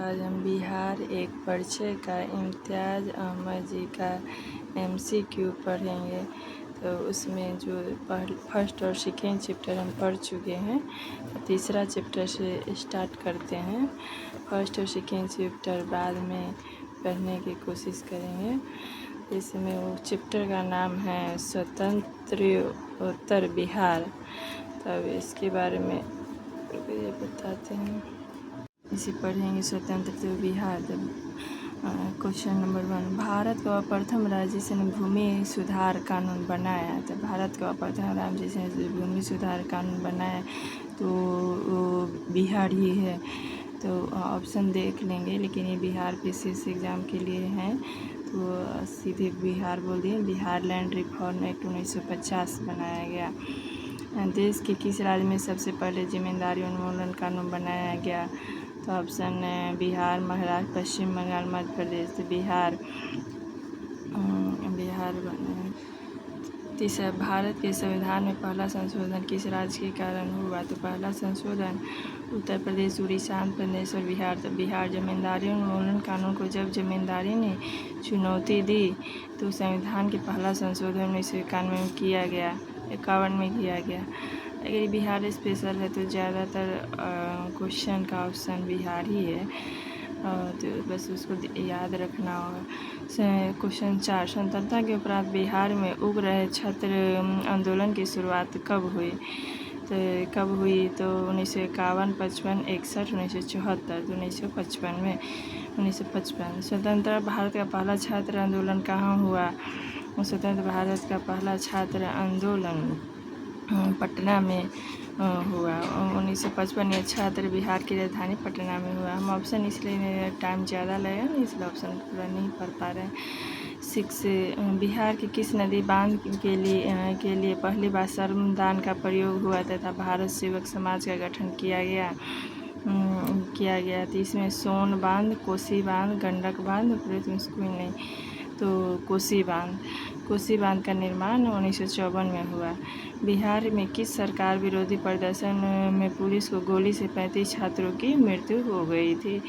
आज हम बिहार एक परिचय का इम्तियाज़ अहमद जी का MCQ पढ़ेंगे। तो उसमें जो फर्स्ट और सेकेंड चैप्टर हम पढ़ चुके हैं, तीसरा चैप्टर से स्टार्ट करते हैं। फर्स्ट और सेकेंड चैप्टर बाद में पढ़ने की कोशिश करेंगे। इसमें वो चैप्टर का नाम है स्वतंत्रोत्तर बिहार। तब इसके बारे में ये बताते हैं, इसे पढ़ेंगे। स्वतंत्र बिहार। क्वेश्चन नंबर 1, भारत का प्रथम राज्य जिसने भूमि सुधार कानून बनाया। तो भारत का प्रथम राज्य जिसने भूमि सुधार कानून बनाया तो वो बिहार ही है। तो ऑप्शन देख लेंगे, लेकिन ये बिहार PCS एग्ज़ाम के लिए हैं, तो सीधे बिहार बोल दिए। बिहार लैंड रिफॉर्म एक्ट 1950 बनाया गया। देश के किस राज्य में सबसे पहले जमींदारी उन्मूलन कानून बनाया गया। तो ऑप्शन है बिहार, महाराष्ट्र, पश्चिम बंगाल, मध्य प्रदेश। तो बिहार। तीसरा, भारत के संविधान में पहला संशोधन किस राज्य के कारण हुआ। तो पहला संशोधन उत्तर प्रदेश, उड़ीसा, आंध्र प्रदेश और बिहार। तो बिहार जमींदारी उन्मूलन कानून को जब जमींदारी ने चुनौती दी तो संविधान के पहला संशोधन 1991 में किया गया, 51 में किया गया। अगर बिहार स्पेशल है तो ज़्यादातर क्वेश्चन का ऑप्शन बिहार ही है, तो बस उसको याद रखना होगा। क्वेश्चन 4, स्वतंत्रता के उपरांत बिहार में उग्र छात्र आंदोलन की शुरुआत कब हुई। तो कब हुई तो 1951, 55, 61, 1974। तो 1955 में 1955। स्वतंत्र भारत का पहला छात्र आंदोलन कहाँ हुआ। स्वतंत्र भारत का पहला छात्र आंदोलन पटना में हुआ। 1955 ये छात्र बिहार की राजधानी पटना में हुआ। हम ऑप्शन इसलिए टाइम ज़्यादा लगेगा, इसलिए ऑप्शन पूरा नहीं पढ़ पा रहे हैं। 6, बिहार की किस नदी बांध के लिए पहली बार श्रमदान का प्रयोग हुआ तथा भारत सेवक समाज का गठन किया गया। तो इसमें सोन बांध, कोसी बांध, गंडक बांध, कोई नहीं, तो कोसी बांध का निर्माण 1954 में हुआ। बिहार में किस सरकार विरोधी प्रदर्शन में पुलिस को गोली से 35 छात्रों की मृत्यु हो गई थी।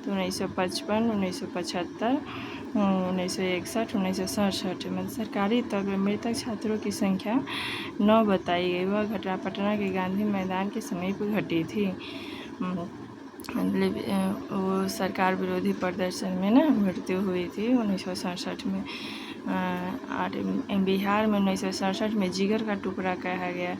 तो 1955, 1975, 1961, 1967 में सरकारी तौर पर मृतक छात्रों की संख्या 9 बताई गई। वह घटना पटना के गांधी मैदान के समीप घटी थी। मतलब वो सरकार विरोधी प्रदर्शन में ना मृत्यु हुई थी 1967 में। बिहार में 1967 में जिगर का टुकड़ा कहा गया।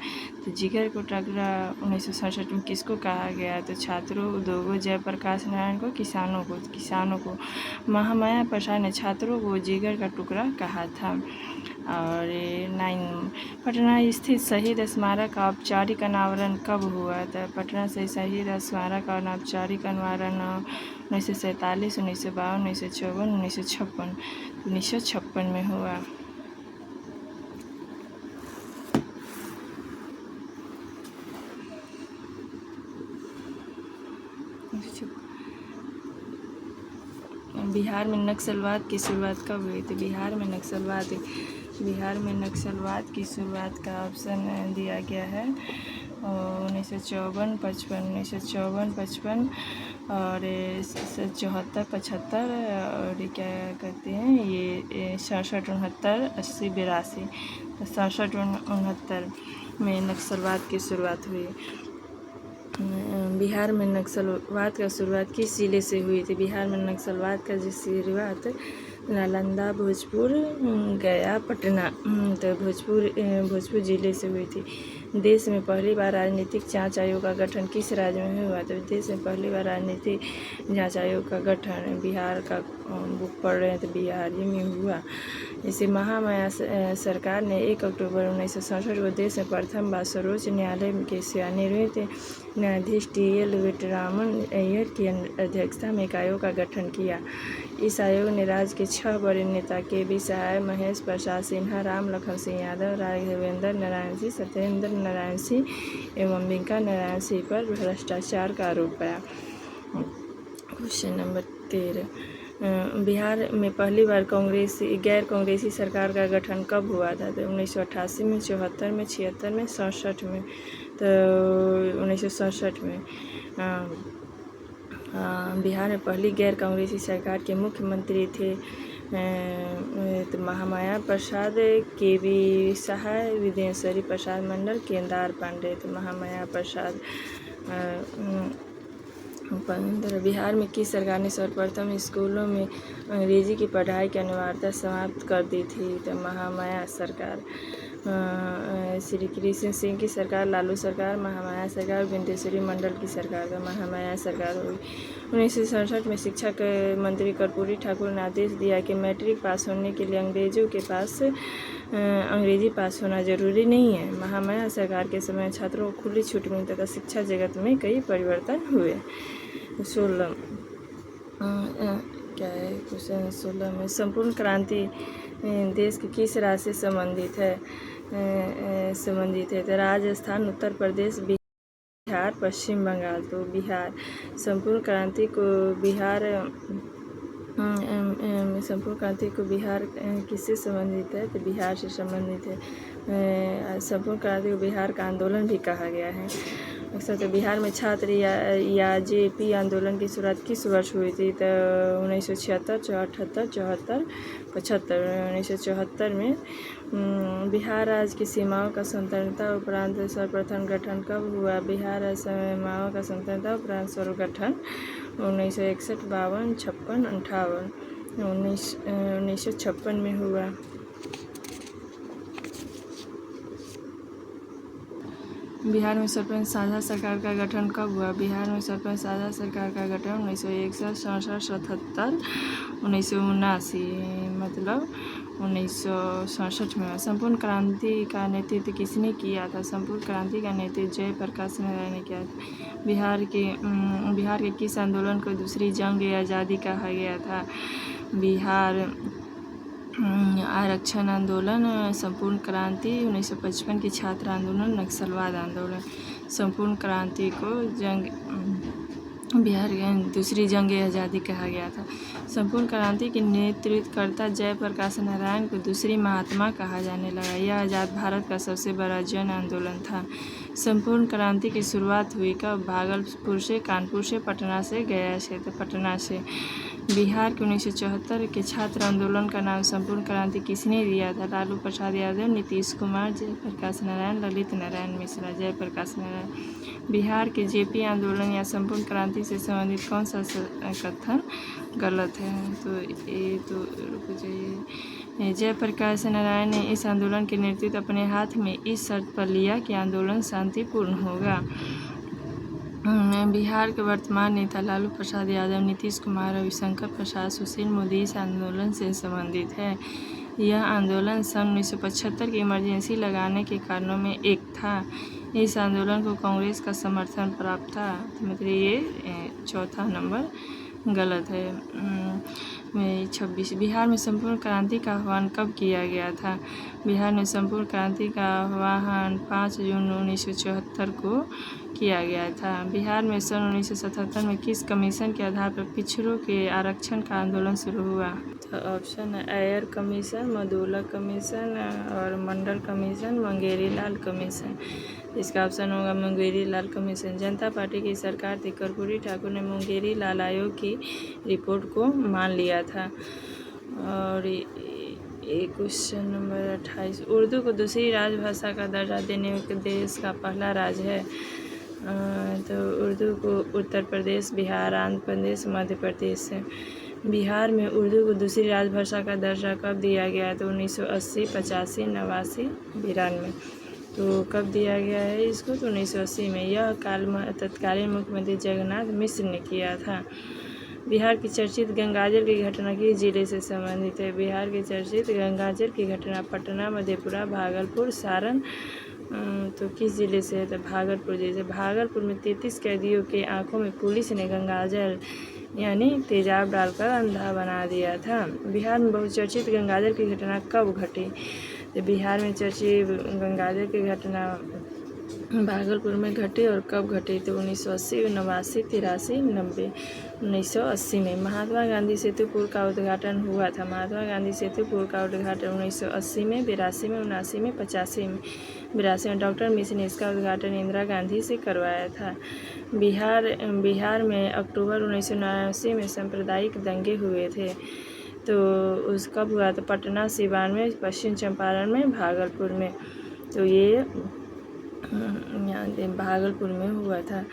तो जिगर का टुकड़ा 1967 में किसको कहा गया। तो छात्रों, उद्योगों, जयप्रकाश नारायण को, किसानों को। महामाया प्रसाद ने छात्रों को जिगर का टुकड़ा कहा था। और 9, पटना स्थित शहीद स्मारक का औपचारिक अनावरण कब हुआ था। पटना से शहीद स्मारक का औपचारिक अनावरण 1947, 1952, 1954, 1956। 1956 में हुआ। बिहार में नक्सलवाद की शुरुआत कब हुई थी। बिहार में नक्सलवाद की शुरुआत का ऑप्शन दिया गया है 1954, 55, 1954, 55 और 74, 75 और क्या कहते हैं ये 67, 69, 80, 82। 67, 69 में नक्सलवाद की शुरुआत हुई। बिहार में नक्सलवाद का शुरुआत किस जिले से हुई थी। बिहार में नक्सलवाद का शुरुआत नालंदा, भोजपुर, गया, पटना, तो भोजपुर जिले से हुई थी। देश में पहली बार राजनीतिक जांच आयोग का गठन किस राज्य में हुआ। तो देश में पहली बार राजनीतिक जांच आयोग का गठन बिहार का बुक पढ़ रहे हैं तो बिहार ही में हुआ। इसे महामाया सरकार ने 1 अक्टूबर 1967 को देश में प्रथम बार सर्वोच्च न्यायालय के सेवानिवृत्त न्यायाधीश TL वेंकटरामन अय्यर की अध्यक्षता में एक आयोग का गठन किया। इस आयोग ने राज्य के 6 बड़े नेता KV सहाय, महेश प्रसाद सिन्हा, राम लखन सिंह यादव, राघवेंद्र नारायण सिंह, सत्येंद्र नारायण सिंह एवं अंबिका नारायण सिंह पर भ्रष्टाचार का आरोप पाया। क्वेश्चन नंबर 13, बिहार में पहली बार गैर कांग्रेसी सरकार का गठन कब हुआ था। तो 1988 में, 74 में, 76 में, 67 में। तो 1967 में। बिहार में पहली गैर कांग्रेसी सरकार के मुख्यमंत्री थे तो महामाया प्रसाद, केवी सहाय, विदेश्वरी प्रसाद मंडल, केदार पांडे। तो महामाया प्रसाद बिहार में किस सरकार ने सर्वप्रथम स्कूलों में अंग्रेजी की पढ़ाई की अनिवार्यता समाप्त कर दी थी? तो महामाया सरकार। श्री कृष्ण सिंह की सरकार, लालू सरकार, महामाया सरकार, विंध्येश्वरी मंडल की सरकार। तो महामाया सरकार हुई। 1967 में शिक्षा मंत्री कर्पूरी ठाकुर ने आदेश दिया कि मैट्रिक पास होने के लिए अंग्रेजों के पास अंग्रेजी पास होना जरूरी नहीं है। महामाया सरकार के समय छात्रों को खुली छूट मिली तथा शिक्षा जगत में कई परिवर्तन हुए। 16 क्या है क्वेश्चन 16 में संपूर्ण क्रांति देश के किस राज्य से संबंधित है? तो राजस्थान, उत्तर प्रदेश, बिहार, पश्चिम बंगाल। तो बिहार। संपूर्ण क्रांति को बिहार किससे संबंधित है? तो बिहार से संबंधित है। संपूर्ण क्रांति को बिहार का आंदोलन भी कहा गया है। तो बिहार में छात्र या जेपी आंदोलन की शुरुआत किस वर्ष हुई थी? तो 1976, 78, 74, 75। 1974 में बिहार राज्य की सीमाओं का स्वतंत्रता उपरांत सर्वप्रथम गठन कब हुआ? बिहार राज्य सीमाओं का स्वतंत्रता उपरांत सर्वगठन 1961, 52, 56, 58। 1956 में हुआ। बिहार में सरपंच साझा सरकार का गठन कब हुआ? बिहार में सरपंच साझा सरकार का गठन 1961, 67, 77, 1979 मतलब 1967 में हुआ। संपूर्ण क्रांति का नेतृत्व किसने किया था? संपूर्ण क्रांति का नेतृत्व जयप्रकाश नारायण ने किया था। बिहार के किस आंदोलन को दूसरी जंग आज़ादी कहा गया था? बिहार आरक्षण आंदोलन, संपूर्ण क्रांति, 1955 की छात्र आंदोलन, नक्सलवाद आंदोलन। संपूर्ण क्रांति को बिहार दूसरी जंग आज़ादी कहा गया था। संपूर्ण क्रांति के नेतृत्वकर्ता जयप्रकाश नारायण को दूसरी महात्मा कहा जाने लगा। यह आज़ाद भारत का सबसे बड़ा जन आंदोलन था। संपूर्ण क्रांति की शुरुआत हुई कब? भागलपुर से, कानपुर से, पटना से, गया से। तो पटना से। बिहार के 1974 के छात्र आंदोलन का नाम संपूर्ण क्रांति किसने दिया था? लालू प्रसाद यादव, नीतीश कुमार, जयप्रकाश नारायण, ललित नारायण मिश्रा। जयप्रकाश नारायण। बिहार के जेपी आंदोलन या संपूर्ण क्रांति से संबंधित कौन सा कथन गलत है? तो ये तो रुक जाइए। जयप्रकाश नारायण ने इस आंदोलन के नेतृत्व अपने हाथ में इस शर्त पर लिया कि आंदोलन शांतिपूर्ण होगा। बिहार के वर्तमान नेता लालू प्रसाद यादव, नीतीश कुमार, रविशंकर प्रसाद, सुशील मोदी इस आंदोलन से संबंधित है। यह आंदोलन सन 1975 की इमरजेंसी लगाने के कारणों में एक था। इस आंदोलन को कांग्रेस का समर्थन प्राप्त था। तो मतलब ये चौथा नंबर गलत है। 26 बिहार में संपूर्ण क्रांति का आह्वान कब किया गया था? बिहार में संपूर्ण क्रांति का आह्वान 5 जून 1974 को किया गया था। बिहार में सन 1977 में किस कमीशन के आधार पर पिछड़ों के आरक्षण का आंदोलन शुरू हुआ? तो ऑप्शन है एयर कमीशन, मधुला कमीशन और मंडल कमीशन, मंगेरी लाल कमीशन। इसका ऑप्शन होगा मुंगेरी लाल कमीशन। जनता पार्टी की सरकार थी। कर्पूरी ठाकुर ने मुंगेरी लाल आयोग की रिपोर्ट को मान लिया था। और क्वेश्चन नंबर 28, उर्दू को दूसरी राजभाषा का दर्जा देने के देश का पहला राज्य है? तो उर्दू को उत्तर प्रदेश, बिहार, आंध्र प्रदेश, मध्य प्रदेश है। बिहार में उर्दू को दूसरी राजभाषा का दर्जा कब दिया गया? तो 1980, 85, 89, 92। तो कब दिया गया है इसको? तो 1980 में। यह तत्कालीन मुख्यमंत्री जगन्नाथ मिश्र ने किया था। बिहार की चर्चित गंगाजल की घटना किस जिले से संबंधित है? बिहार की चर्चित गंगाजल की घटना पटना, मधेपुरा, भागलपुर, सारण। तो किस जिले से है? तो भागलपुर जिले से। भागलपुर में 33 कैदियों के आंखों में पुलिस ने गंगाजल यानी तेजाब डालकर अंधा बना दिया था। बिहार में बहुचर्चित गंगाजल की घटना कब घटी? तो बिहार में चर्चित गंगाजल की घटना भागलपुर में घटी। और कब घटी? तो 1980, 89, 83, 90। 1980 में। महात्मा गांधी सेतु पुल का उद्घाटन हुआ था। महात्मा गांधी सेतु पुल का उद्घाटन 1980 में, 82 में, 79 में, 85 में। 1982 में डॉक्टर मिशन ने इसका उद्घाटन इंदिरा गांधी से करवाया था। बिहार में अक्टूबर 1979 में सांप्रदायिक दंगे हुए थे। तो उस कब हुआ? तो पटना, सिवान में, पश्चिम चंपारण में, भागलपुर में। तो ये भागलपुर में हुआ था।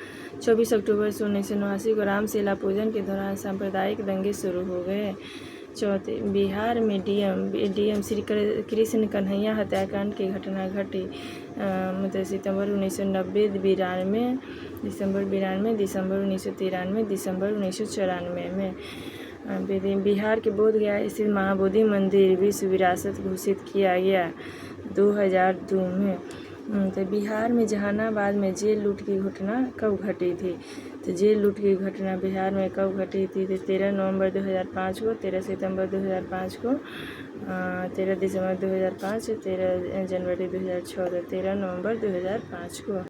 24 अक्टूबर 1979 को रामलीला पूजन के दौरान सांप्रदायिक दंगे शुरू हो गए। चौथे, बिहार में डीएम श्री कृष्ण कन्हैया हत्याकांड की घटना घटी मतलब सितंबर 1992, दिसंबर 92, दिसंबर 1993, दिसंबर 1994 में। बिहार के बोधगया स्थित महाबोधि मंदिर विश्व विरासत घोषित किया गया 2002 में। तो बिहार में जहानाबाद में जेल लूट की घटना कब घटी थी? तो जेल लूट की घटना बिहार में कब घटी थी? तो 13 नवंबर 2005 को, 13 सितंबर 2005 को, 13 दिसंबर 2005, 13 जनवरी 2006, 13 नवंबर 2005 को।